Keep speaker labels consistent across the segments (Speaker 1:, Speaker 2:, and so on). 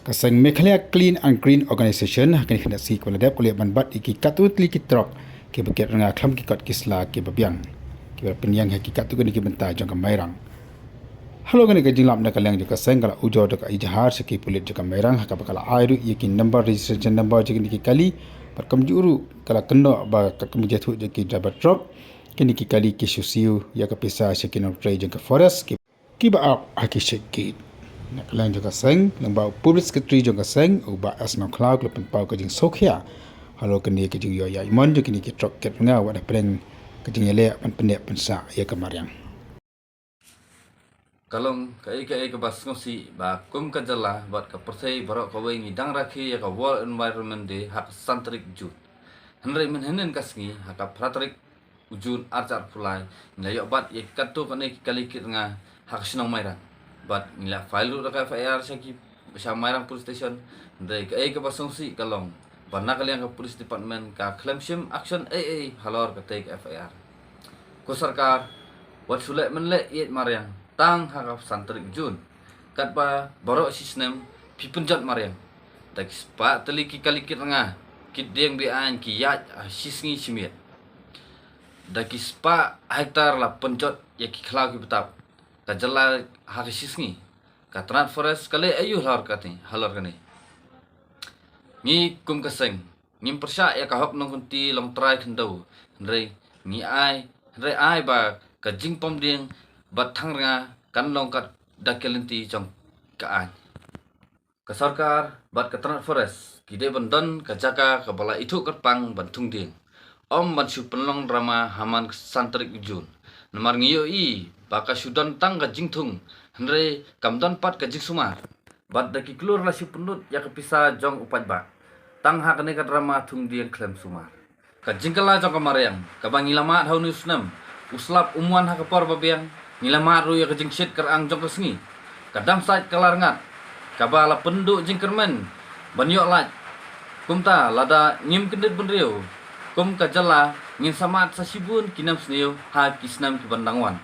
Speaker 1: Kasang Meghalaya Clean and Green Organisation kan kena si ko ladap kuliah banbat iki katut li kitrok ke baket renga kham ki kot kisla ke babiang ke penyang hakikat tu kan ki benta jong kamairang. Halo kan ke jinglam na kalang joka sang kala ujo dok ijhar seki pulit joka mairang haka bakala airu yakin number registration number jekin ki kali perkam juru kala kena ba kakam jatu jeki driver truck kini ki kali ki susiu ya ka pesa sekin tray jong forest ki ba haki sheki nak lang juga sang lembau public secretary juga sang uba asna cloud lepen pau ke jing sokhia halo kini ke jing yo ya imon jo kini ki truck ket nga wada preng ke jing ele pan pendek pensa ya kemariang
Speaker 2: kalong kai ke bas ngosi ba kum ka jala bat ka persai barok ka wei ngidang rakhi ya ka world environment day hak santrik jut henry men henen kasngi hak pratrik ujun arjar pulai nilai bat ye katu kane kali kit nga hak sinong mairang bat nila file ru ka FIR saki sa mairang police station ndai kai ke bas ngosi kalong barna kali ang police department ka claim shim action AA halor ka take FIR ko sarkar wat sulek menlek yet mariang tang hakap santrik jun kat ba borok sistem pipenjat mariang tak spa teliki kalikit nga kit deng bi an ki yat sisngi simit daki spa hektar la penjot ya ki khlau ki betap ka jala hak sisngi ka tran forest kale ayu halor kati halor kani ni kum kaseng ngim persya ya ka hok nong kunti long trai khendau ndrei ni ai ba ka jingpom ding bat thang nga kan long kat dakelenti jong kaan ka sarkar bat ka tran forest kide bandon ka jaka ka bala itu kat pang bantung ding om ban su penlong drama haman santrik jun namar ngiyo i baka sudan tang ka jingthung hendre kamdon pat ka jing sumar bat daki klur la si penut ya ka pisa jong upat ba tang ha kane ka drama thung ding klem sumar ka jingkala jong ka mariang ka bangilama haunu snam uslap umuan ha ka por babiang ngilamat ru ya kejing shit kerang jong kesngi kadam sait kelar ngat kabala penduk jing kermen banyok lat kumta lada ngim kendit benriu kum kajala ngin samat sasibun kinam sniu ha kisnam ki bandangwan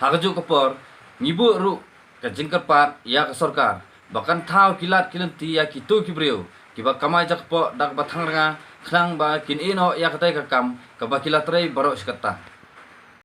Speaker 2: ha kaju kepor ngibu ru kejing kerpat ya ke sarkar bahkan thau kilat kilenti ya kitu kibriu kiba kamai jak po dak batang nga khnang ba kin ino ya katai kakam kaba kilat rei barok sekata